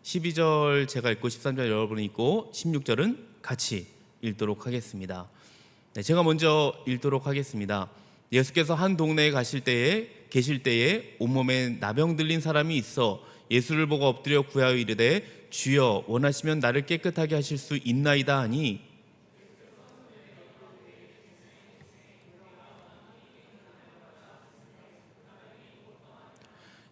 12절 제가 읽고 13절 여러분이 읽고 16절은 같이 읽도록 하겠습니다. 제가 먼저 읽도록 하겠습니다. 예수께서 한 동네에 계실 때에 온몸에 나병 들린 사람이 있어 예수를 보고 엎드려 구하여 이르되 주여 원하시면 나를 깨끗하게 하실 수 있나이다 하니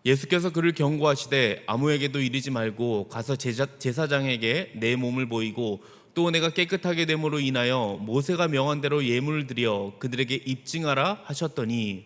예수께서 그를 경고하시되 아무에게도 이르지 말고 가서 제사장에게 내 몸을 보이고 또 내가 깨끗하게 됨으로 인하여 모세가 명한 대로 예물을 드려 그들에게 입증하라 하셨더니,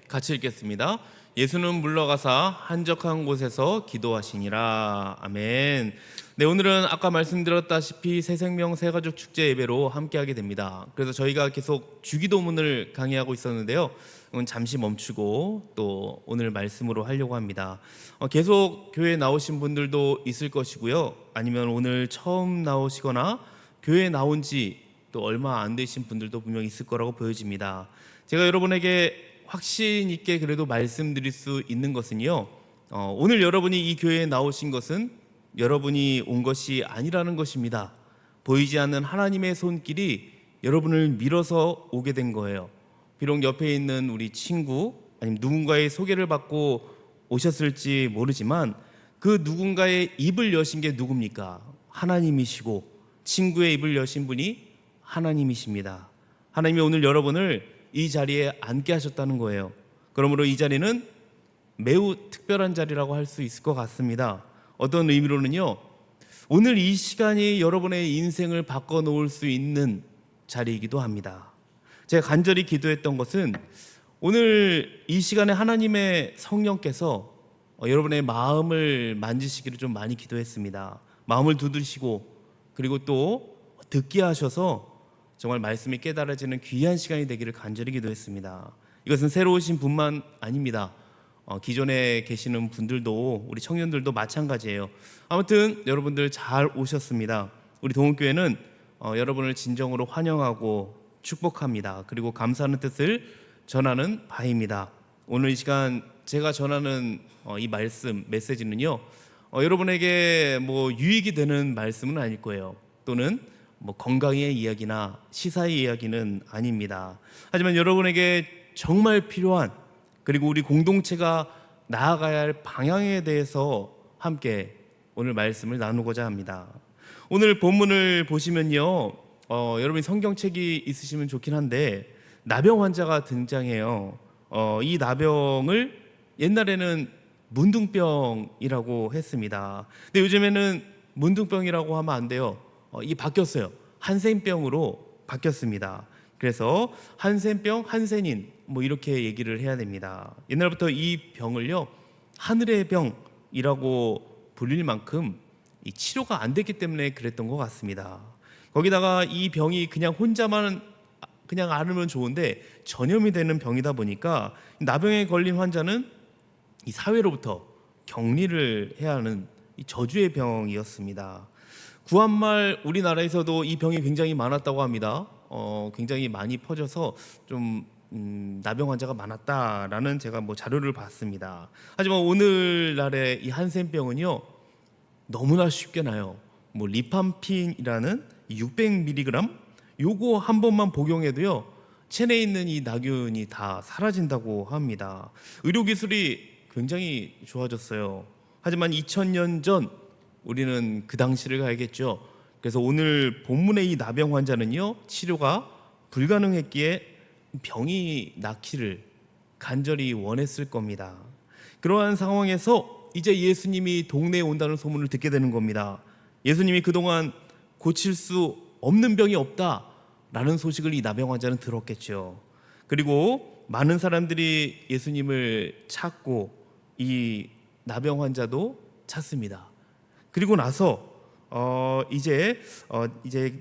같이 읽겠습니다. 예수는 물러가사 한적한 곳에서 기도하시니라. 아멘. 네, 오늘은 아까 말씀드렸다시피 새생명 새가족 축제 예배로 함께하게 됩니다. 그래서 저희가 계속 주기도문을 강의하고 있었는데요, 이건 잠시 멈추고 또 오늘 말씀으로 하려고 합니다. 계속 교회에 나오신 분들도 있을 것이고요, 아니면 오늘 처음 나오시거나 교회에 나온 지 또 얼마 안 되신 분들도 분명히 있을 거라고 보여집니다. 제가 여러분에게 확신 있게 그래도 말씀드릴 수 있는 것은요, 오늘 여러분이 이 교회에 나오신 것은 여러분이 온 것이 아니라는 것입니다. 보이지 않는 하나님의 손길이 여러분을 밀어서 오게 된 거예요. 비록 옆에 있는 우리 친구 아니면 누군가의 소개를 받고 오셨을지 모르지만 그 누군가의 입을 여신 게 누굽니까? 하나님이시고 친구의 입을 여신 분이 하나님이십니다. 하나님이 오늘 여러분을 이 자리에 앉게 하셨다는 거예요. 그러므로 이 자리는 매우 특별한 자리라고 할 수 있을 것 같습니다. 어떤 의미로는요, 오늘 이 시간이 여러분의 인생을 바꿔놓을 수 있는 자리이기도 합니다. 제가 간절히 기도했던 것은 오늘 이 시간에 하나님의 성령께서 여러분의 마음을 만지시기를 좀 많이 기도했습니다. 마음을 두드리시고 그리고 또 듣게 하셔서 정말 말씀이 깨달아지는 귀한 시간이 되기를 간절히 기도했습니다. 이것은 새로 오신 분만 아닙니다. 기존에 계시는 분들도, 우리 청년들도 마찬가지예요. 아무튼 여러분들 잘 오셨습니다. 우리 동훈교회는 여러분을 진정으로 환영하고 축복합니다. 그리고 감사하는 뜻을 전하는 바입니다. 오늘 이 시간 제가 전하는 이 메시지는요, 여러분에게 뭐 유익이 되는 말씀은 아닐 거예요. 또는 뭐 건강의 이야기나 시사의 이야기는 아닙니다. 하지만 여러분에게 정말 필요한, 그리고 우리 공동체가 나아가야 할 방향에 대해서 함께 오늘 말씀을 나누고자 합니다. 오늘 본문을 보시면요, 여러분이 성경책이 있으시면 좋긴 한데 나병 환자가 등장해요. 이 나병을 옛날에는 문둥병이라고 했습니다. 근데 요즘에는 문둥병이라고 하면 안 돼요. 이 바뀌었어요. 한센병으로 바뀌었습니다. 그래서 한센병, 한센인 뭐 이렇게 얘기를 해야 됩니다. 옛날부터 이 병을요, 하늘의 병이라고 불릴 만큼 이 치료가 안 됐기 때문에 그랬던 것 같습니다. 거기다가 이 병이 그냥 혼자만 그냥 앓으면 좋은데 전염이 되는 병이다 보니까 나병에 걸린 환자는 이 사회로부터 격리를 해야 하는 이 저주의 병이었습니다. 구한말 우리나라에서도 이 병이 굉장히 많았다고 합니다. 굉장히 많이 퍼져서 좀 나병 환자가 많았다라는 제가 뭐 자료를 봤습니다. 하지만 오늘날의 이 한센병은요, 너무나 쉽게 나요. 뭐 리팜핀이라는 600mg 요거 한 번만 복용해도요, 체내에 있는 이 나균이 다 사라진다고 합니다. 의료 기술이 굉장히 좋아졌어요. 하지만 2000년 전 우리는 그 당시를 가야겠죠. 그래서 오늘 본문의 이 나병 환자는요, 치료가 불가능했기에 병이 낫기를 간절히 원했을 겁니다. 그러한 상황에서 이제 예수님이 동네에 온다는 소문을 듣게 되는 겁니다. 예수님이 그동안 고칠 수 없는 병이 없다라는 소식을 이 나병 환자는 들었겠죠. 그리고 많은 사람들이 예수님을 찾고 이 나병 환자도 찾습니다. 그리고 나서 이제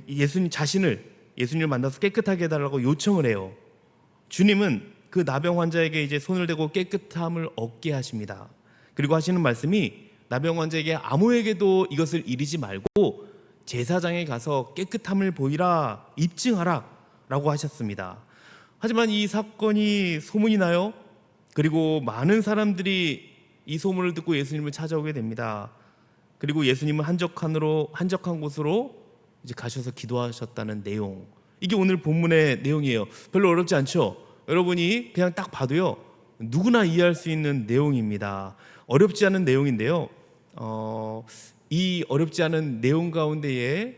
예수님 자신을, 예수님을 만나서 깨끗하게 해달라고 요청을 해요. 주님은 그 나병 환자에게 이제 손을 대고 깨끗함을 얻게 하십니다. 그리고 하시는 말씀이 나병 환자에게 아무에게도 이것을 이르지 말고 제사장에 가서 깨끗함을 보이라, 입증하라 라고 하셨습니다. 하지만 이 사건이 소문이 나요. 그리고 많은 사람들이 이 소문을 듣고 예수님을 찾아오게 됩니다. 그리고 예수님은 한적한 곳으로 이제 가셔서 기도하셨다는 내용. 이게 오늘 본문의 내용이에요. 별로 어렵지 않죠? 여러분이 그냥 딱 봐도요, 누구나 이해할 수 있는 내용입니다. 어렵지 않은 내용인데요. 이 어렵지 않은 내용 가운데에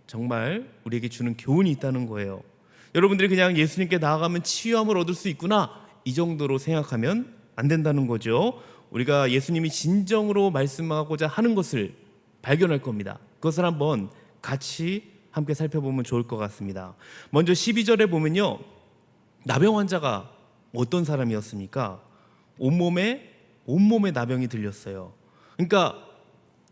정말 우리에게 주는 교훈이 있다는 거예요. 여러분들이 그냥 예수님께 나아가면 치유함을 얻을 수 있구나, 이 정도로 생각하면 안 된다는 거죠. 우리가 예수님이 진정으로 말씀하고자 하는 것을 발견할 겁니다. 그것을 한번 같이 함께 살펴보면 좋을 것 같습니다. 먼저 12절에 보면요, 나병 환자가 어떤 사람이었습니까? 온몸에 나병이 들렸어요. 그러니까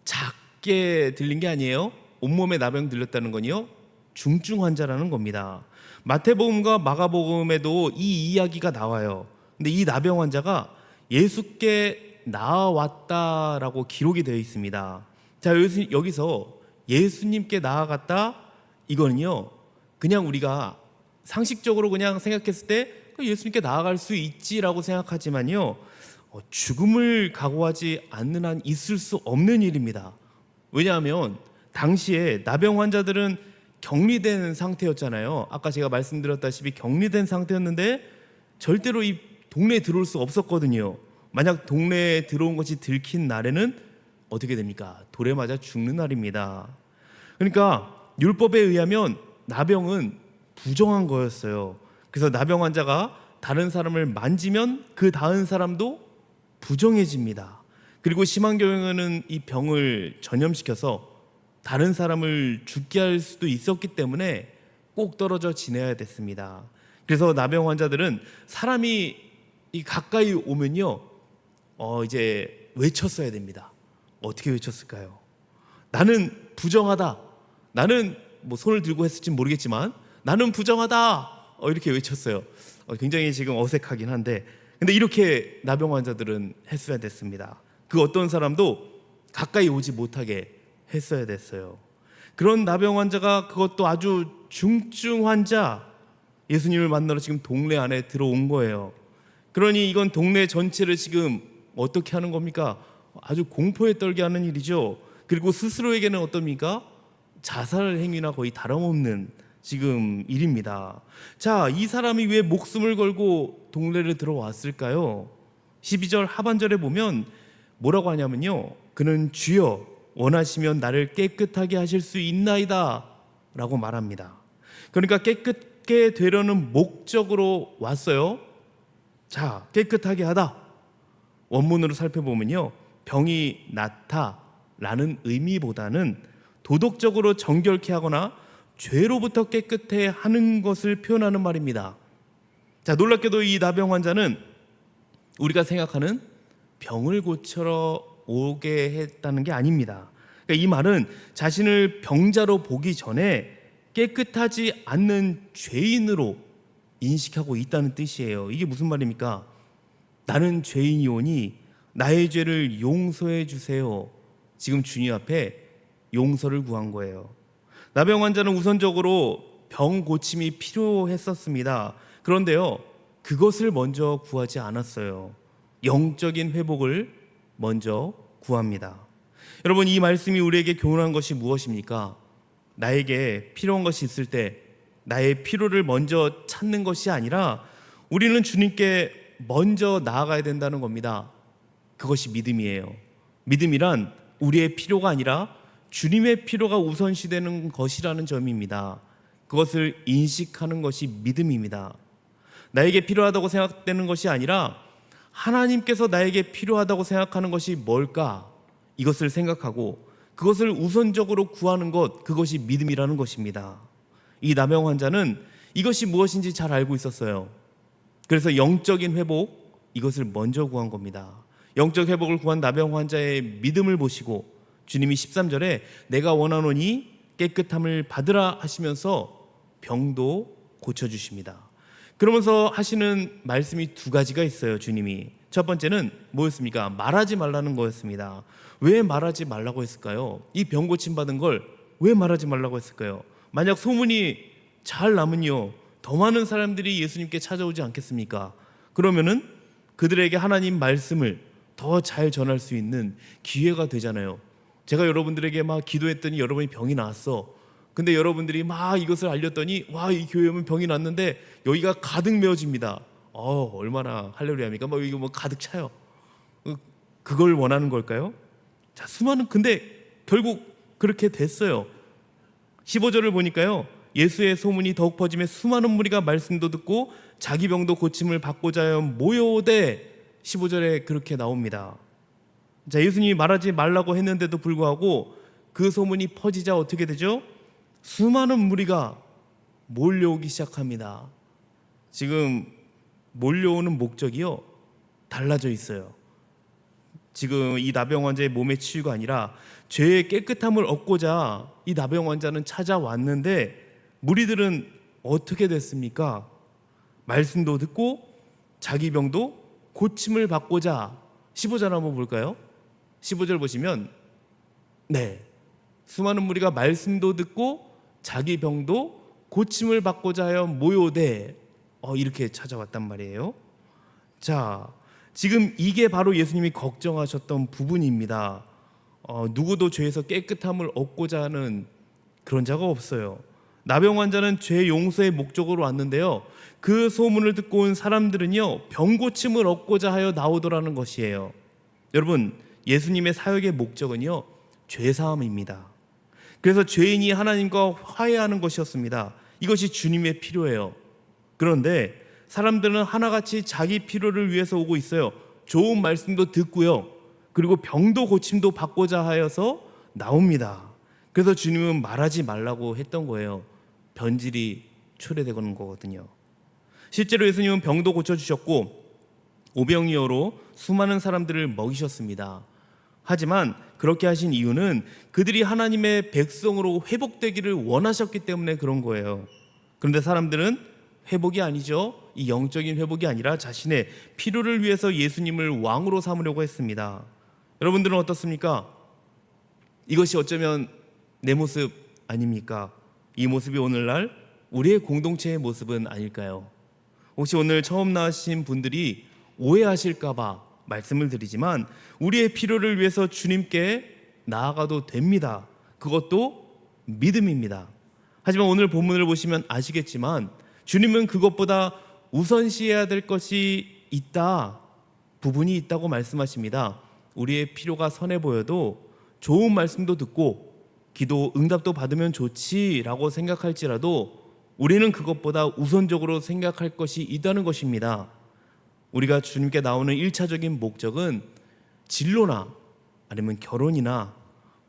작게 들린 게 아니에요. 온몸에 나병 들렸다는 건요, 중증 환자라는 겁니다. 마태복음과 마가복음에도 이 이야기가 나와요. 근데 이 나병 환자가 예수께 나아왔다라고 기록이 되어 있습니다. 자, 여기서 예수님께 나아갔다, 이거는요, 그냥 우리가 상식적으로 그냥 생각했을 때 예수님께 나아갈 수 있지라고 생각하지만요, 죽음을 각오하지 않는 한 있을 수 없는 일입니다. 왜냐하면 당시에 나병 환자들은 격리된 상태였잖아요. 아까 제가 말씀드렸다시피 격리된 상태였는데 절대로 이 동네에 들어올 수 없었거든요. 만약 동네에 들어온 것이 들킨 날에는 어떻게 됩니까? 돌에 맞아 죽는 날입니다. 그러니까 율법에 의하면 나병은 부정한 거였어요. 그래서 나병 환자가 다른 사람을 만지면 그 닿은 사람도 부정해집니다. 그리고 심한 경우에는 이 병을 전염시켜서 다른 사람을 죽게 할 수도 있었기 때문에 꼭 떨어져 지내야 됐습니다. 그래서 나병 환자들은 사람이 가까이 오면요, 이제 외쳤어야 됩니다. 어떻게 외쳤을까요? 나는 부정하다. 나는 손을 들고 했을지 모르겠지만 나는 부정하다. 이렇게 외쳤어요. 굉장히 지금 어색하긴 한데, 근데 이렇게 나병 환자들은 했어야 됐습니다. 그 어떤 사람도 가까이 오지 못하게 했어야 됐어요. 그런 나병 환자가, 그것도 아주 중증 환자, 예수님을 만나러 지금 동네 안에 들어온 거예요. 그러니 이건 동네 전체를 지금 어떻게 하는 겁니까? 아주 공포에 떨게 하는 일이죠. 그리고 스스로에게는 어떻습니까? 자살 행위나 거의 다름없는 지금 일입니다. 자, 이 사람이 왜 목숨을 걸고 동네를 들어왔을까요? 12절 하반절에 보면 뭐라고 하냐면요, 그는 주여 원하시면 나를 깨끗하게 하실 수 있나이다 라고 말합니다. 그러니까 깨끗게 되려는 목적으로 왔어요. 자, 깨끗하게 하다, 원문으로 살펴보면요, 병이 낫다라는 의미보다는 도덕적으로 정결케 하거나 죄로부터 깨끗해 하는 것을 표현하는 말입니다. 자, 놀랍게도 이 나병 환자는 우리가 생각하는 병을 고치러 오게 했다는 게 아닙니다. 그러니까 이 말은 자신을 병자로 보기 전에 깨끗하지 않는 죄인으로 인식하고 있다는 뜻이에요. 이게 무슨 말입니까? 나는 죄인이오니 나의 죄를 용서해 주세요. 지금 주님 앞에 용서를 구한 거예요. 나병 환자는 우선적으로 병 고침이 필요했었습니다. 그런데요, 그것을 먼저 구하지 않았어요. 영적인 회복을 먼저 구합니다. 여러분, 이 말씀이 우리에게 교훈한 것이 무엇입니까? 나에게 필요한 것이 있을 때 나의 필요를 먼저 찾는 것이 아니라 우리는 주님께 먼저 나아가야 된다는 겁니다. 그것이 믿음이에요. 믿음이란 우리의 필요가 아니라 주님의 필요가 우선시되는 것이라는 점입니다. 그것을 인식하는 것이 믿음입니다. 나에게 필요하다고 생각되는 것이 아니라 하나님께서 나에게 필요하다고 생각하는 것이 뭘까? 이것을 생각하고 그것을 우선적으로 구하는 것, 그것이 믿음이라는 것입니다. 이 나병 환자는 이것이 무엇인지 잘 알고 있었어요. 그래서 영적인 회복, 이것을 먼저 구한 겁니다. 영적 회복을 구한 나병 환자의 믿음을 보시고 주님이 13절에 내가 원하노니 깨끗함을 받으라 하시면서 병도 고쳐주십니다. 그러면서 하시는 말씀이 두 가지가 있어요. 주님이 첫 번째는 뭐였습니까? 말하지 말라는 거였습니다. 왜 말하지 말라고 했을까요? 이 병 고침 받은 걸 왜 말하지 말라고 했을까요? 만약 소문이 잘 나면요, 더 많은 사람들이 예수님께 찾아오지 않겠습니까? 그러면은 그들에게 하나님 말씀을 더 잘 전할 수 있는 기회가 되잖아요. 제가 여러분들에게 막 기도했더니 여러분이 병이 나았어. 근데 여러분들이 막 이것을 알렸더니 와, 이 교회 오면 병이 났는데 여기가 가득 메워집니다. 얼마나 할렐루야입니까? 막 이거 뭐 가득 차요. 그걸 원하는 걸까요? 자, 근데 결국 그렇게 됐어요. 15절을 보니까요, 예수의 소문이 더욱 퍼지며 수많은 무리가 말씀도 듣고 자기 병도 고침을 받고자 하여 모여오되, 15절에 그렇게 나옵니다. 자, 예수님이 말하지 말라고 했는데도 불구하고 그 소문이 퍼지자 어떻게 되죠? 수많은 무리가 몰려오기 시작합니다. 지금 몰려오는 목적이요, 달라져 있어요. 지금 이 나병 환자의 몸의 치유가 아니라 죄의 깨끗함을 얻고자 이 나병 환자는 찾아왔는데, 무리들은 어떻게 됐습니까? 말씀도 듣고 자기 병도 고침을 받고자. 15절 한번 볼까요? 15절 보시면 수많은 무리가 말씀도 듣고 자기 병도 고침을 받고자 하여 모여오되, 이렇게 찾아왔단 말이에요. 자, 지금 이게 바로 예수님이 걱정하셨던 부분입니다. 누구도 죄에서 깨끗함을 얻고자 하는 그런 자가 없어요. 나병 환자는 죄 용서의 목적으로 왔는데요, 그 소문을 듣고 온 사람들은요, 병 고침을 얻고자 하여 나오더라는 것이에요. 여러분, 예수님의 사역의 목적은요, 죄 사함입니다. 그래서 죄인이 하나님과 화해하는 것이었습니다. 이것이 주님의 필요예요. 그런데 사람들은 하나같이 자기 필요를 위해서 오고 있어요. 좋은 말씀도 듣고요, 그리고 병도 고침도 받고자 하여서 나옵니다. 그래서 주님은 말하지 말라고 했던 거예요. 변질이 초래되는 거거든요. 실제로 예수님은 병도 고쳐주셨고 오병이어로 수많은 사람들을 먹이셨습니다. 하지만 그렇게 하신 이유는 그들이 하나님의 백성으로 회복되기를 원하셨기 때문에 그런 거예요. 그런데 사람들은 회복이 아니죠. 이 영적인 회복이 아니라 자신의 필요를 위해서 예수님을 왕으로 삼으려고 했습니다. 여러분들은 어떻습니까? 이것이 어쩌면 내 모습 아닙니까? 이 모습이 오늘날 우리의 공동체의 모습은 아닐까요? 혹시 오늘 처음 나으신 분들이 오해하실까봐 말씀을 드리지만, 우리의 필요를 위해서 주님께 나아가도 됩니다. 그것도 믿음입니다. 하지만 오늘 본문을 보시면 아시겠지만 주님은 그것보다 우선시해야 될 것이 있다, 부분이 있다고 말씀하십니다. 우리의 필요가 선해 보여도 좋은 말씀도 듣고 기도 응답도 받으면 좋지라고 생각할지라도 우리는 그것보다 우선적으로 생각할 것이 있다는 것입니다. 우리가 주님께 나오는 1차적인 목적은 진로나 아니면 결혼이나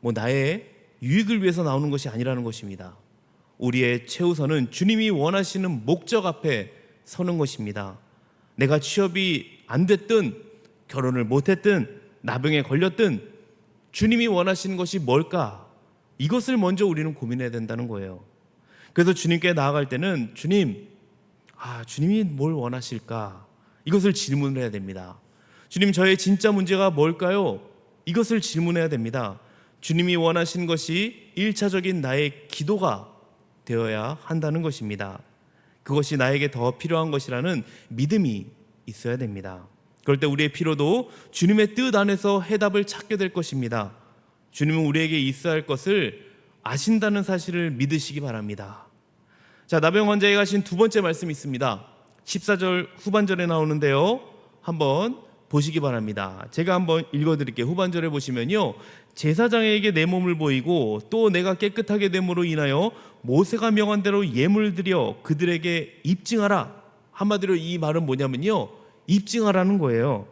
나의 유익을 위해서 나오는 것이 아니라는 것입니다. 우리의 최우선은 주님이 원하시는 목적 앞에 서는 것입니다. 내가 취업이 안 됐든 결혼을 못했든 나병에 걸렸든 주님이 원하시는 것이 뭘까? 이것을 먼저 우리는 고민해야 된다는 거예요. 그래서 주님께 나아갈 때는 주님이 뭘 원하실까? 이것을 질문을 해야 됩니다. 주님, 저의 진짜 문제가 뭘까요? 이것을 질문해야 됩니다. 주님이 원하신 것이 1차적인 나의 기도가 되어야 한다는 것입니다. 그것이 나에게 더 필요한 것이라는 믿음이 있어야 됩니다. 그럴 때 우리의 필요도 주님의 뜻 안에서 해답을 찾게 될 것입니다. 주님은 우리에게 있어야 할 것을 아신다는 사실을 믿으시기 바랍니다. 자, 나병 환자에게 하신 두 번째 말씀이 있습니다. 14절 후반절에 나오는데요, 한번 보시기 바랍니다. 제가 한번 읽어드릴게요. 후반절에 보시면요, 제사장에게 내 몸을 보이고 또 내가 깨끗하게 됨으로 인하여 모세가 명한 대로 예물 드려 그들에게 입증하라. 한마디로 이 말은 뭐냐면요, 입증하라는 거예요.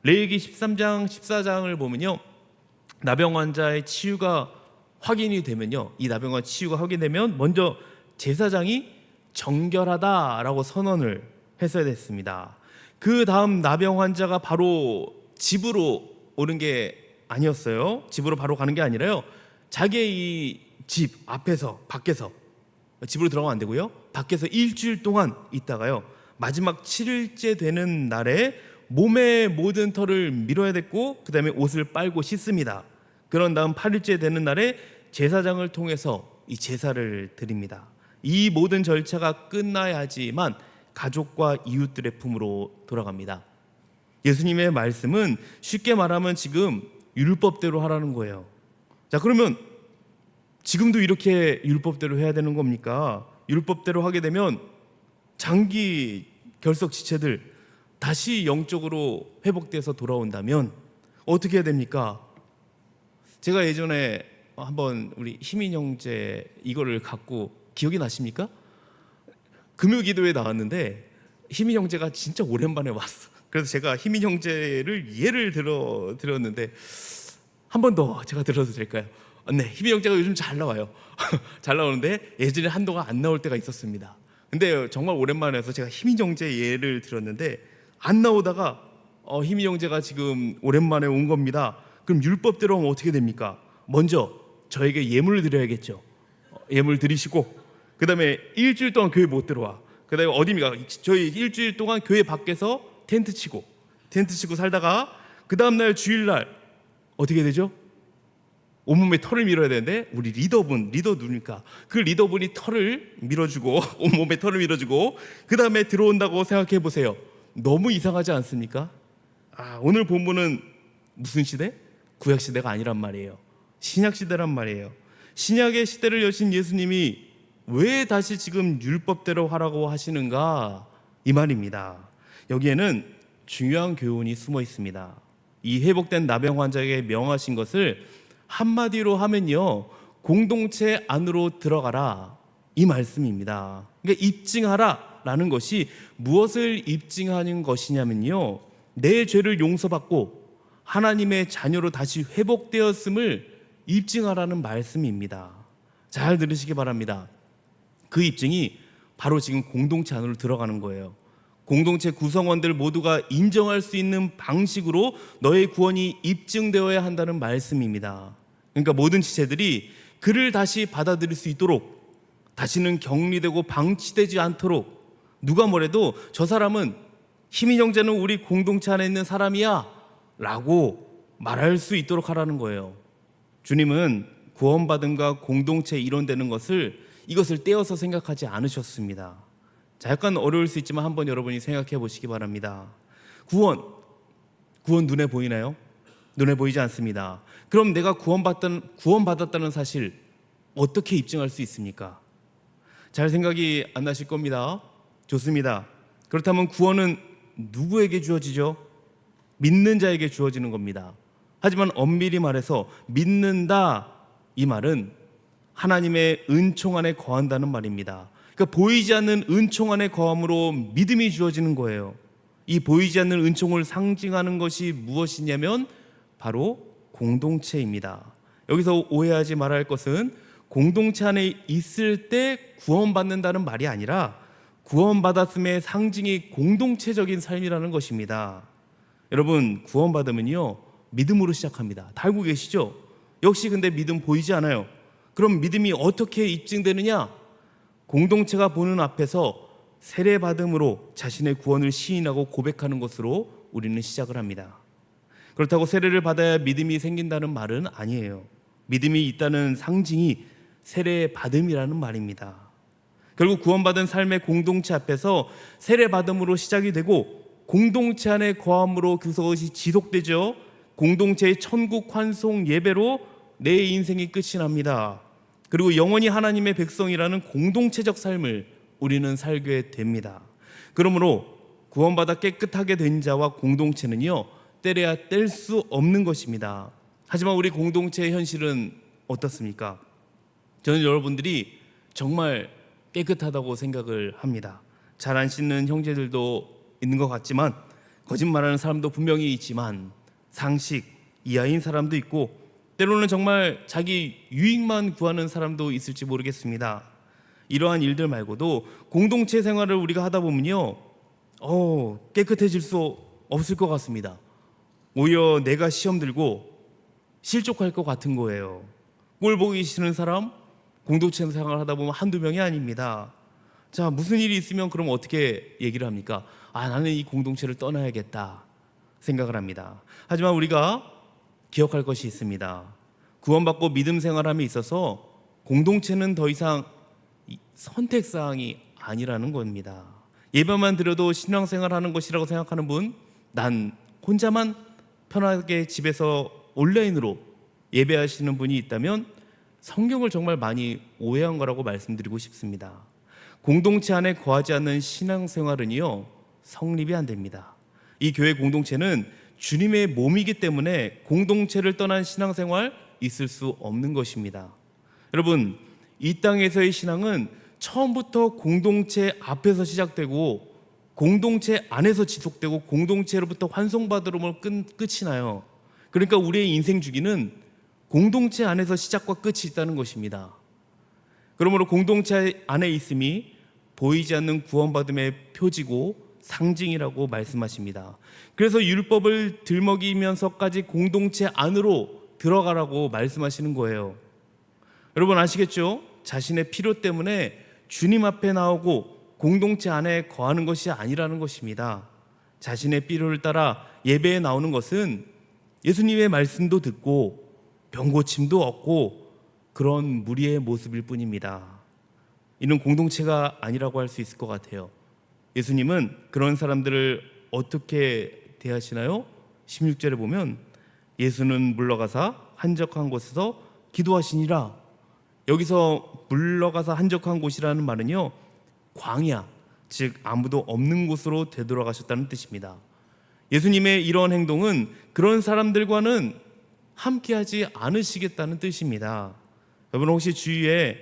레위기 13장 14장을 보면요, 나병 환자의 치유가 확인이 되면요, 이 나병 환자 치유가 확인되면 먼저 제사장이 정결하다라고 선언을 했어야 됐습니다. 그 다음 나병 환자가 바로 집으로 오는 게 아니었어요. 집으로 바로 가는 게 아니라요, 자기의 이 집 앞에서 밖에서, 집으로 들어가면 안 되고요, 밖에서 일주일 동안 있다가요, 마지막 7일째 되는 날에 몸의 모든 털을 밀어야 됐고 그 다음에 옷을 빨고 씻습니다. 그런 다음 8일째 되는 날에 제사장을 통해서 이 제사를 드립니다. 이 모든 절차가 끝나야지만 가족과 이웃들의 품으로 돌아갑니다. 예수님의 말씀은 쉽게 말하면 지금 율법대로 하라는 거예요. 자, 그러면 지금도 이렇게 율법대로 해야 되는 겁니까? 율법대로 하게 되면 장기 결석 지체들 다시 영적으로 회복돼서 돌아온다면 어떻게 해야 됩니까? 제가 예전에 한번 우리 희민 형제 이거를 갖고 기억이 나십니까? 금요기도에 나왔는데 희민 형제가 진짜 오랜만에 왔어. 그래서 제가 희민 형제를 예를 들었는데 한 번 더 제가 들어도 될까요? 네, 희민 형제가 요즘 잘 나와요. 잘 나오는데 예전에 한동안 안 나올 때가 있었습니다. 근데 정말 오랜만에 해서 제가 희민 형제 예를 들었는데 안 나오다가 희민 형제가 지금 오랜만에 온 겁니다. 그럼 율법대로 하면 어떻게 됩니까? 먼저 저에게 예물을 드려야겠죠. 예물 드리시고 그 다음에 일주일 동안 교회 못 들어와. 그 다음에 어디입니까? 저희 일주일 동안 교회 밖에서 텐트 치고 살다가 그 다음날 주일날 어떻게 되죠? 온몸에 털을 밀어야 되는데 우리 리더 누굽니까? 그 리더분이 털을 밀어주고 온몸에 털을 밀어주고 그 다음에 들어온다고 생각해 보세요. 너무 이상하지 않습니까? 오늘 본문은 무슨 시대? 구약 시대가 아니란 말이에요. 신약 시대란 말이에요. 신약의 시대를 여신 예수님이 왜 다시 지금 율법대로 하라고 하시는가? 이 말입니다. 여기에는 중요한 교훈이 숨어 있습니다. 이 회복된 나병 환자에게 명하신 것을 한마디로 하면요, 공동체 안으로 들어가라, 이 말씀입니다. 그러니까 입증하라 라는 것이 무엇을 입증하는 것이냐면요, 내 죄를 용서받고 하나님의 자녀로 다시 회복되었음을 입증하라는 말씀입니다. 잘 들으시기 바랍니다. 그 입증이 바로 지금 공동체 안으로 들어가는 거예요. 공동체 구성원들 모두가 인정할 수 있는 방식으로 너의 구원이 입증되어야 한다는 말씀입니다. 그러니까 모든 지체들이 그를 다시 받아들일 수 있도록, 다시는 격리되고 방치되지 않도록, 누가 뭐래도 저 사람은 희민 형제는 우리 공동체 안에 있는 사람이야 라고 말할 수 있도록 하라는 거예요. 주님은 구원받음과 공동체에 이론되는 이것을 떼어서 생각하지 않으셨습니다. 자, 약간 어려울 수 있지만 한번 여러분이 생각해 보시기 바랍니다. 구원 눈에 보이나요? 눈에 보이지 않습니다. 그럼 내가 구원받았다는 사실 어떻게 입증할 수 있습니까? 잘 생각이 안 나실 겁니다. 좋습니다. 그렇다면 구원은 누구에게 주어지죠? 믿는 자에게 주어지는 겁니다. 하지만 엄밀히 말해서 믿는다, 이 말은 하나님의 은총 안에 거한다는 말입니다. 그러니까 보이지 않는 은총 안에 거함으로 믿음이 주어지는 거예요. 이 보이지 않는 은총을 상징하는 것이 무엇이냐면 바로 공동체입니다. 여기서 오해하지 말아야 할 것은 공동체 안에 있을 때 구원받는다는 말이 아니라 구원받았음의 상징이 공동체적인 삶이라는 것입니다. 여러분, 구원받으면요, 믿음으로 시작합니다. 다 알고 계시죠? 역시 근데 믿음 보이지 않아요. 그럼 믿음이 어떻게 입증되느냐? 공동체가 보는 앞에서 세례받음으로 자신의 구원을 시인하고 고백하는 것으로 우리는 시작을 합니다. 그렇다고 세례를 받아야 믿음이 생긴다는 말은 아니에요. 믿음이 있다는 상징이 세례받음이라는 말입니다. 결국 구원받은 삶의 공동체 앞에서 세례받음으로 시작이 되고 공동체 안에 거함으로 그것이 지속되죠. 공동체의 천국 환송 예배로 내 인생이 끝이 납니다. 그리고 영원히 하나님의 백성이라는 공동체적 삶을 우리는 살게 됩니다. 그러므로 구원받아 깨끗하게 된 자와 공동체는요, 때려야 뗄 수 없는 것입니다. 하지만 우리 공동체의 현실은 어떻습니까? 저는 여러분들이 정말 깨끗하다고 생각을 합니다. 잘 안 씻는 형제들도 있는 것 같지만, 거짓말하는 사람도 분명히 있지만, 상식 이하인 사람도 있고, 때로는 정말 자기 유익만 구하는 사람도 있을지 모르겠습니다. 이러한 일들 말고도 공동체 생활을 우리가 하다 보면요, 깨끗해질 수 없을 것 같습니다. 오히려 내가 시험 들고 실족할 것 같은 거예요. 꼴 보기 싫은 사람, 공동체 생활을 하다 보면 한두 명이 아닙니다. 자, 무슨 일이 있으면 그럼 어떻게 얘기를 합니까? 나는 이 공동체를 떠나야겠다 생각을 합니다. 하지만 우리가 기억할 것이 있습니다. 구원받고 믿음 생활함에 있어서 공동체는 더 이상 선택사항이 아니라는 겁니다. 예배만 드려도 신앙생활 하는 것이라고 생각하는 분, 난 혼자만 편하게 집에서 온라인으로 예배하시는 분이 있다면 성경을 정말 많이 오해한 거라고 말씀드리고 싶습니다. 공동체 안에 거하지 않는 신앙생활은요, 성립이 안 됩니다. 이 교회 공동체는 주님의 몸이기 때문에 공동체를 떠난 신앙생활 있을 수 없는 것입니다. 여러분, 이 땅에서의 신앙은 처음부터 공동체 앞에서 시작되고 공동체 안에서 지속되고 공동체로부터 환송받으러 끝이 나요. 그러니까 우리의 인생 주기는 공동체 안에서 시작과 끝이 있다는 것입니다. 그러므로 공동체 안에 있음이 보이지 않는 구원받음의 표지고 상징이라고 말씀하십니다. 그래서 율법을 들먹이면서까지 공동체 안으로 들어가라고 말씀하시는 거예요. 여러분 아시겠죠? 자신의 필요 때문에 주님 앞에 나오고 공동체 안에 거하는 것이 아니라는 것입니다. 자신의 필요를 따라 예배에 나오는 것은 예수님의 말씀도 듣고 병고침도 얻고 그런 무리의 모습일 뿐입니다. 이는 공동체가 아니라고 할 수 있을 것 같아요. 예수님은 그런 사람들을 어떻게 대하시나요? 16절에 보면 예수는 물러가사 한적한 곳에서 기도하시니라. 여기서 물러가서 한적한 곳이라는 말은요, 광야, 즉 아무도 없는 곳으로 되돌아가셨다는 뜻입니다. 예수님의 이런 행동은 그런 사람들과는 함께하지 않으시겠다는 뜻입니다. 여러분 혹시 주위에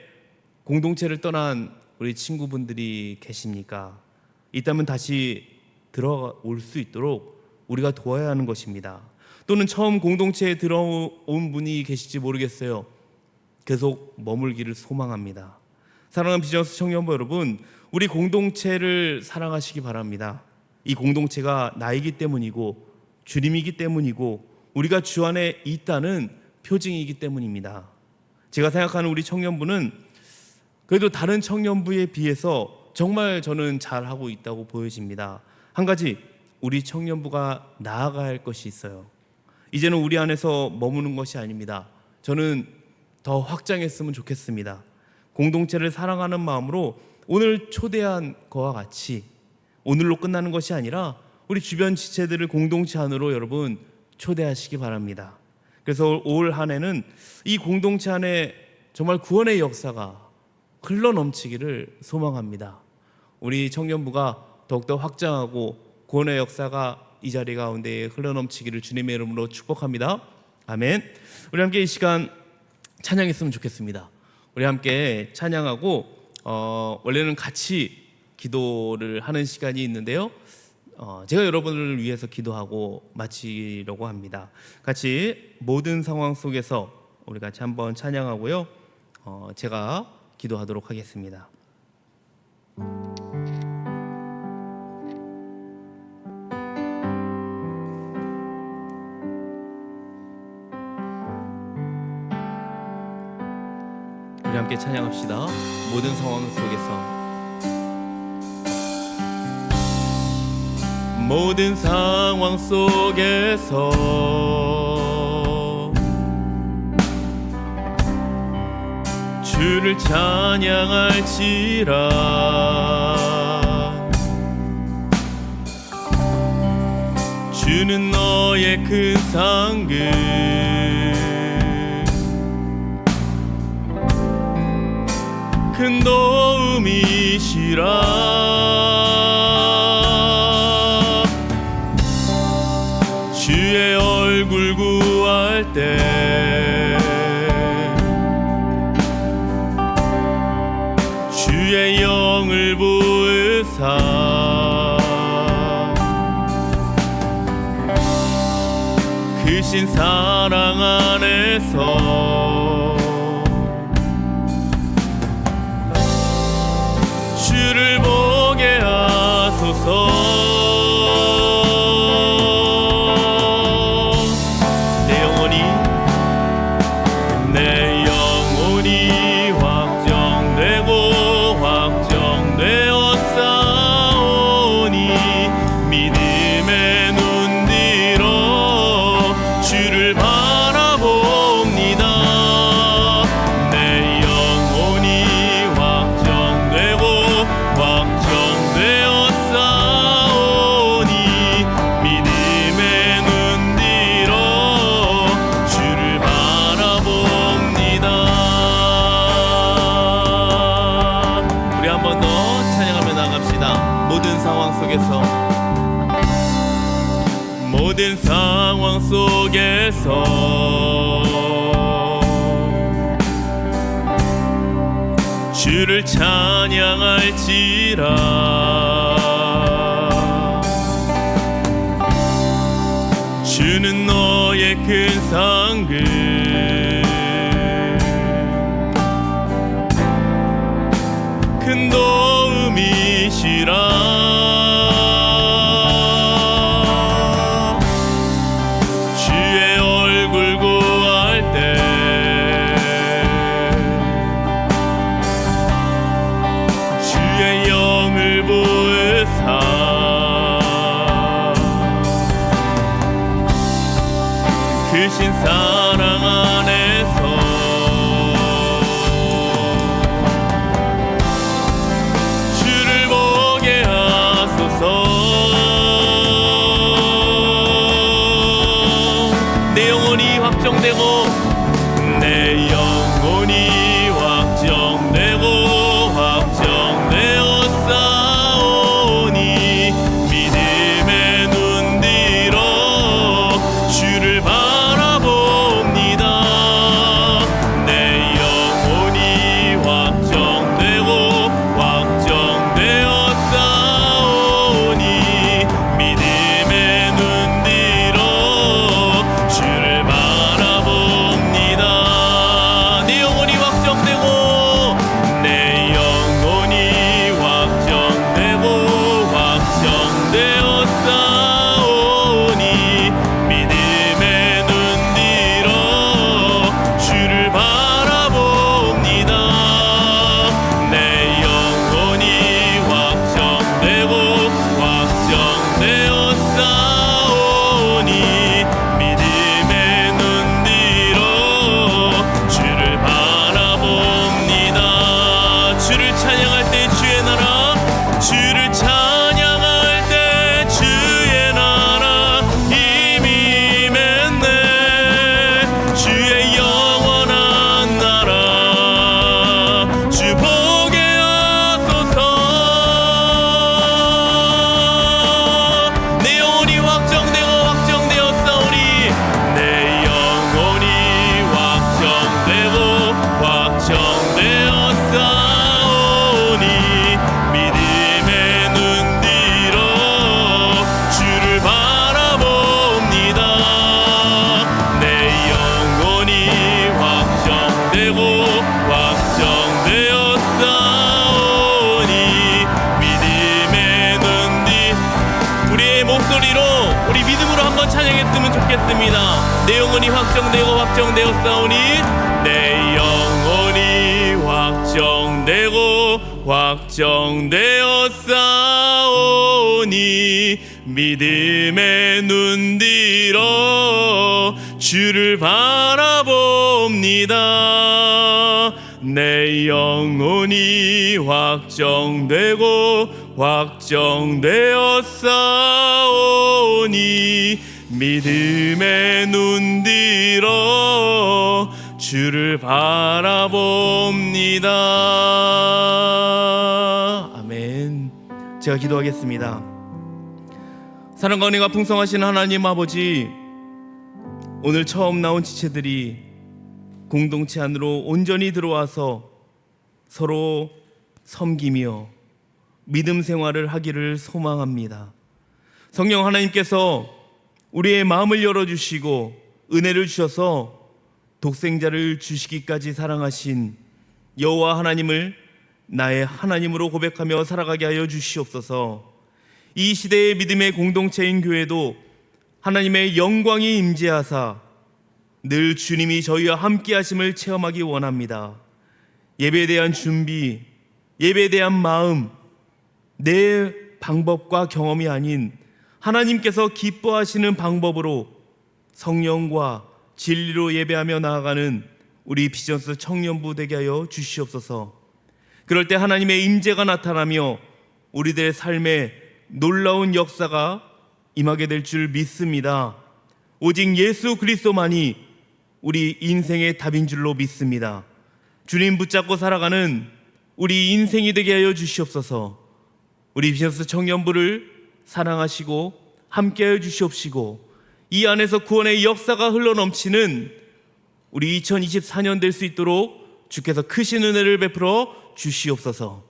공동체를 떠난 우리 친구분들이 계십니까? 있다면 다시 들어올 수 있도록 우리가 도와야 하는 것입니다. 또는 처음 공동체에 들어온 분이 계실지 모르겠어요. 계속 머물기를 소망합니다. 사랑하는 비전스 청년부 여러분, 우리 공동체를 사랑하시기 바랍니다. 이 공동체가 나이기 때문이고 주님이기 때문이고 우리가 주 안에 있다는 표징이기 때문입니다. 제가 생각하는 우리 청년부는 그래도 다른 청년부에 비해서 정말 저는 잘하고 있다고 보여집니다. 한 가지, 우리 청년부가 나아가야 할 것이 있어요. 이제는 우리 안에서 머무는 것이 아닙니다. 저는 더 확장했으면 좋겠습니다. 공동체를 사랑하는 마음으로 오늘 초대한 거와 같이 오늘로 끝나는 것이 아니라 우리 주변 지체들을 공동체 안으로 여러분 초대하시기 바랍니다. 그래서 올 한 해는 이 공동체 안에 정말 구원의 역사가 흘러넘치기를 소망합니다. 우리 청년부가 더욱더 확장하고 구원의 역사가 이 자리 가운데 흘러넘치기를 주님의 이름으로 축복합니다. 아멘. 우리 함께 이 시간 찬양했으면 좋겠습니다. 우리 함께 찬양하고 원래는 같이 기도를 하는 시간이 있는데요. 제가 여러분을 위해서 기도하고 마치려고 합니다. 같이 모든 상황 속에서 우리 같이 한번 찬양하고요. 제가 기도하도록 하겠습니다. 우리 함께 찬양합시다. 모든 상황 속에서 모든 상황 속에서 주를 찬양할지라. 주는 너의 큰 상급 큰 도움이시라. 주의 얼굴 구할 때 주의 영을 부으사 크신 사랑 안에서 주를 보게 하소서. 내 영혼이 확정되고 확정되어 싸우니 믿음의 눈 들어 주를 바라봅니다. 모든 상황 속에서 주를 찬양할지라. 주는 너의 큰 상급, 큰 도움이시라. 주의 얼굴 구할 때 주의 영을 보으사 크신 사랑 안에서 주를 보게 하소서. 내 영혼이 확정되고 내 영혼이 확정되고 확정되어 싸우니 믿음의 눈 들어 주를 바라봅니다. 내 영혼이 확정되고 확정되어 싸우니 믿음의 눈 들어 주를 바라봅니다. 내 영혼이 확정되고 내 영혼이 확정되고 확정되어 싸우니 믿음의 눈 들어 주를 바라봅니다. 내 영혼이 확정되고 확정되어 싸우니 믿음의 눈 들어 주를 바라봅니다. 주를 찬양할 때 주의 나라, 주를 찬양할 때 주의 나라 이미 맺네. 주의 영원한 나라 주 보게 하소서. 내 영혼이 확정되고 확정되었사오니 내 영혼이 확정되고 확정되었사오니 믿음의 눈 들어 주를 바라봅니다. 내 영혼이 확정되고 확정되었사오니 믿음의 눈 뒤 우리의 목소리로 우리 믿음으로 한번 찬양했으면 좋겠습니다. 내 영혼이 확정되고 확정되었사오니 내 영혼이 확정되고 확정되었사오니 믿음의 눈 들어 주를 바라봅니다. 내 영혼이 확정되고 확정되었사오니 믿음의 눈 들어 주를 바라봅니다. 아멘. 제가 기도하겠습니다. 사랑과 은혜가 풍성하신 하나님 아버지, 오늘 처음 나온 지체들이 공동체 안으로 온전히 들어와서 서로 섬기며 믿음 생활을 하기를 소망합니다. 성령 하나님께서 우리의 마음을 열어주시고 은혜를 주셔서 독생자를 주시기까지 사랑하신 여호와 하나님을 나의 하나님으로 고백하며 살아가게 하여 주시옵소서. 이 시대의 믿음의 공동체인 교회도 하나님의 영광이 임재하사 늘 주님이 저희와 함께 하심을 체험하기 원합니다. 예배에 대한 준비, 예배에 대한 마음, 내 방법과 경험이 아닌 하나님께서 기뻐하시는 방법으로 성령과 진리로 예배하며 나아가는 우리 비전스 청년부 되게 하여 주시옵소서. 그럴 때 하나님의 임재가 나타나며 우리들의 삶에 놀라운 역사가 임하게 될 줄 믿습니다. 오직 예수 그리스도만이 우리 인생의 답인 줄로 믿습니다. 주님 붙잡고 살아가는 우리 인생이 되게 하여 주시옵소서. 우리 비전스 청년부를 사랑하시고 함께하여 주시옵시고 이 안에서 구원의 역사가 흘러넘치는 우리 2024년 될 수 있도록 주께서 크신 은혜를 베풀어 주시옵소서.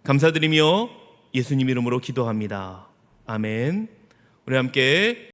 감사드리며 예수님 이름으로 기도합니다. 아멘. 우리 함께